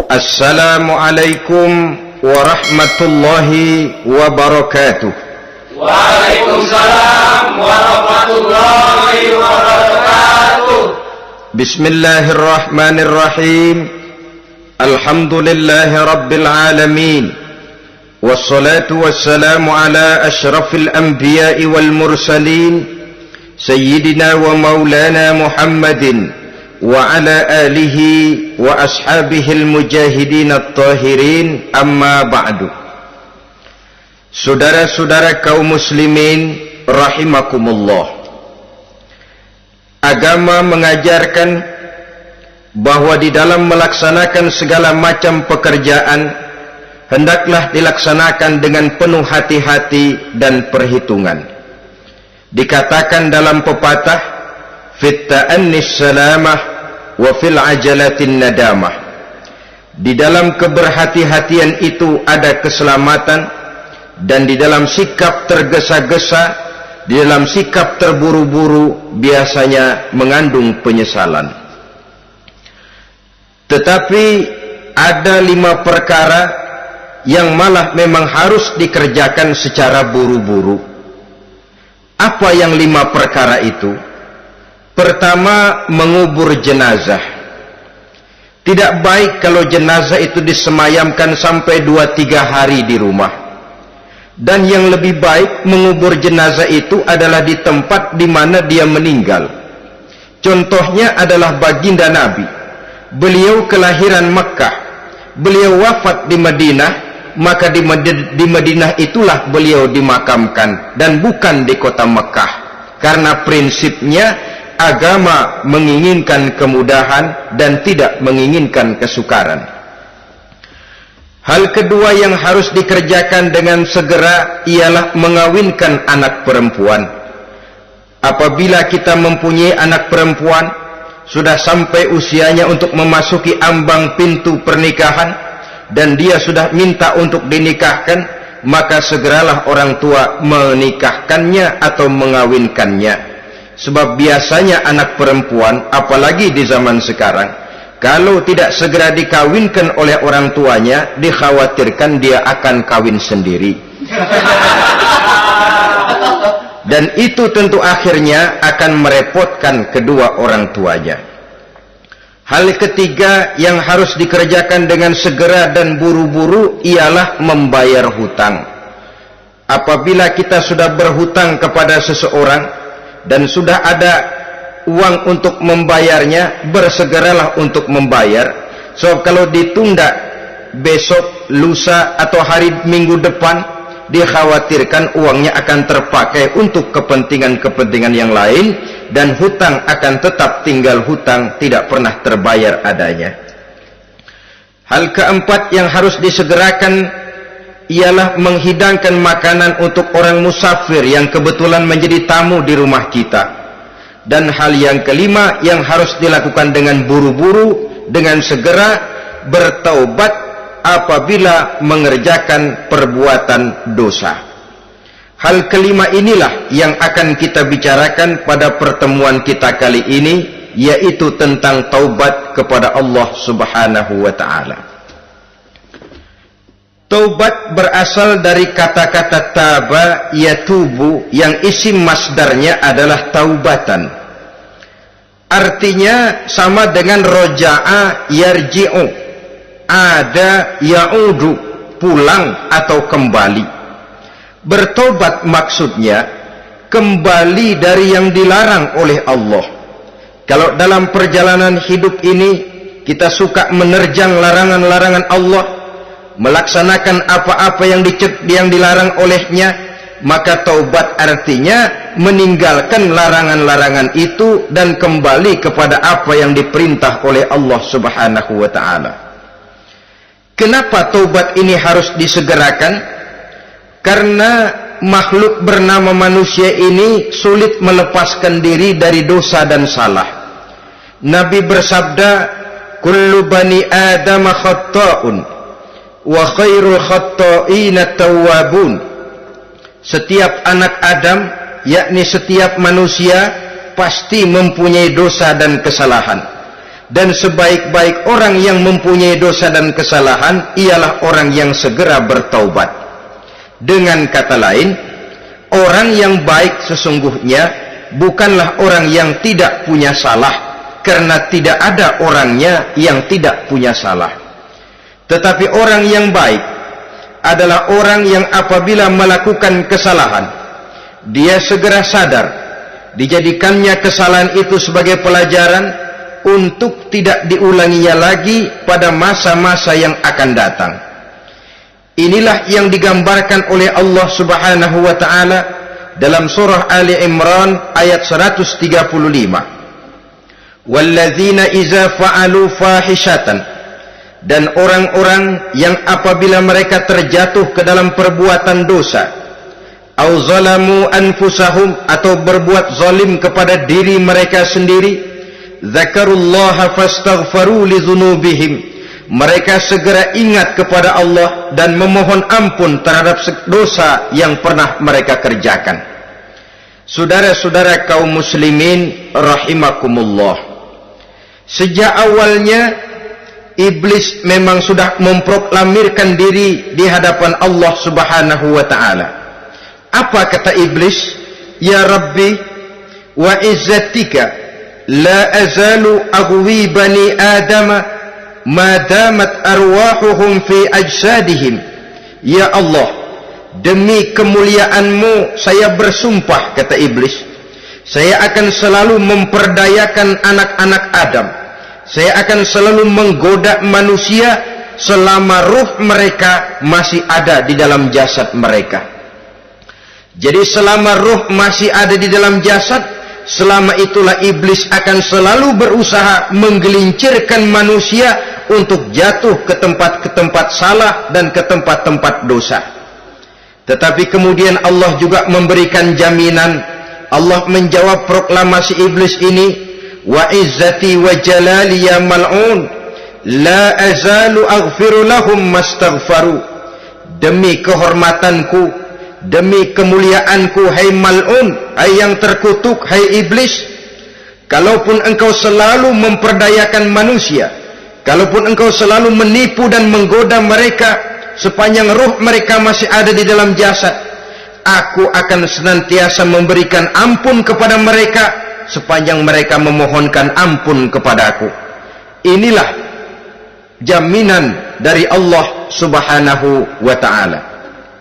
Assalamualaikum warahmatullahi wabarakatuh. Waalaikumsalam warahmatullahi wabarakatuh. Bismillahirrahmanirrahim. Alhamdulillahi rabbil alamin. Wassalatu wassalamu ala ashrafil anbiya'i wal mursalin, sayyidina wa maulana Muhammadin wa ala alihi wa ashabihil mujahidin at-tahirin, amma ba'du. Saudara-saudara kaum muslimin rahimakumullah, agama mengajarkan bahwa di dalam melaksanakan segala macam pekerjaan hendaklah dilaksanakan dengan penuh hati-hati dan perhitungan. Dikatakan dalam pepatah, fit ta'annis salamah wa fil ajalatin nadamah. Di dalam keberhati-hatian itu ada keselamatan, dan di dalam sikap tergesa-gesa, di dalam sikap terburu-buru biasanya mengandung penyesalan. Tetapi ada 5 perkara yang malah memang harus dikerjakan secara buru-buru. Apa yang 5 perkara itu? Pertama, mengubur jenazah. Tidak baik kalau jenazah itu disemayamkan sampai 2-3 hari di rumah. Dan yang lebih baik mengubur jenazah itu adalah di tempat di mana dia meninggal. Contohnya adalah baginda Nabi. Beliau kelahiran Mekah. Beliau wafat di Madinah, maka di Madinah itulah beliau dimakamkan dan bukan di kota Mekah. Karena prinsipnya agama menginginkan kemudahan dan tidak menginginkan kesukaran. Hal kedua yang harus dikerjakan dengan segera ialah mengawinkan anak perempuan. Apabila kita mempunyai anak perempuan, sudah sampai usianya untuk memasuki ambang pintu pernikahan, dan dia sudah minta untuk dinikahkan, maka segeralah orang tua menikahkannya atau mengawinkannya. Sebab biasanya anak perempuan, apalagi di zaman sekarang, kalau tidak segera dikawinkan oleh orang tuanya, dikhawatirkan dia akan kawin sendiri. Dan itu tentu akhirnya akan merepotkan kedua orang tuanya. Hal ketiga yang harus dikerjakan dengan segera dan buru-buru ialah membayar hutang. Apabila kita sudah berhutang kepada seseorang dan sudah ada uang untuk membayarnya, bersegeralah untuk membayar. So kalau ditunda besok, lusa, atau hari minggu depan, dikhawatirkan uangnya akan terpakai untuk kepentingan-kepentingan yang lain, dan hutang akan tetap tinggal hutang, tidak pernah terbayar adanya. Hal keempat yang harus disegerakan ialah menghidangkan makanan untuk orang musafir yang kebetulan menjadi tamu di rumah kita. Dan hal yang kelima yang harus dilakukan dengan buru-buru, dengan segera, bertaubat apabila mengerjakan perbuatan dosa. Hal kelima inilah yang akan kita bicarakan pada pertemuan kita kali ini, yaitu tentang taubat kepada Allah Subhanahu wa ta'ala. Taubat berasal dari kata-kata taba yatubu, yang isim masdarnya adalah taubatan. Artinya sama dengan roja'a yarji'u, ada ya'udu, pulang atau kembali. Bertobat maksudnya kembali dari yang dilarang oleh Allah. Kalau dalam perjalanan hidup ini kita suka menerjang larangan-larangan Allah, melaksanakan apa-apa yang dilarang olehnya, maka taubat artinya meninggalkan larangan-larangan itu dan kembali kepada apa yang diperintah oleh Allah Subhanahu wa ta'ala. Kenapa taubat ini harus disegerakan? Karena makhluk bernama manusia ini sulit melepaskan diri dari dosa dan salah. Nabi bersabda, kullu bani Adam khatta'un wa khairul khatta'ina tawwabun. Setiap anak Adam, yakni setiap manusia, pasti mempunyai dosa dan kesalahan. Dan sebaik-baik orang yang mempunyai dosa dan kesalahan ialah orang yang segera bertaubat. Dengan kata lain, orang yang baik sesungguhnya bukanlah orang yang tidak punya salah, karena tidak ada orangnya yang tidak punya salah. Tetapi orang yang baik adalah orang yang apabila melakukan kesalahan, dia segera sadar, dijadikannya kesalahan itu sebagai pelajaran untuk tidak diulanginya lagi pada masa-masa yang akan datang. Inilah yang digambarkan oleh Allah Subhanahu wa taala dalam surah Ali Imran ayat 135. Walladzina idza fa'alu fahishatan, dan orang-orang yang apabila mereka terjatuh ke dalam perbuatan dosa, au zalamu anfusahum, atau berbuat zalim kepada diri mereka sendiri, zakarullaha fastaghfaru li dzunubihim, mereka segera ingat kepada Allah dan memohon ampun terhadap dosa yang pernah mereka kerjakan. Saudara-saudara kaum muslimin rahimakumullah, sejak awalnya iblis memang sudah memproklamirkan diri di hadapan Allah Subhanahu wa taala. Apa kata iblis? Ya Rabbi wa izzatika la azalu aghwi bani adama ma damat arwahuhum fi ajsadihim. Ya Allah, demi kemuliaanmu saya bersumpah, kata iblis, saya akan selalu memperdayakan anak-anak Adam, saya akan selalu menggoda manusia selama ruh mereka masih ada di dalam jasad mereka. Jadi selama ruh masih ada di dalam jasad, selama itulah iblis akan selalu berusaha menggelincirkan manusia untuk jatuh ke tempat-tempat salah dan ke tempat-tempat dosa. Tetapi kemudian Allah juga memberikan jaminan. Allah menjawab proklamasi iblis ini, wa izzati wa jalali ya mal'un la azalu aghfiru lahum mastaghfaru. Demi kehormatanku, demi kemuliaanku, hai mal'un, hai yang terkutuk, hai iblis, kalaupun engkau selalu memperdayakan manusia, kalaupun engkau selalu menipu dan menggoda mereka sepanjang ruh mereka masih ada di dalam jasad, aku akan senantiasa memberikan ampun kepada mereka sepanjang mereka memohonkan ampun kepadaku. Inilah jaminan dari Allah Subhanahu wa ta'ala.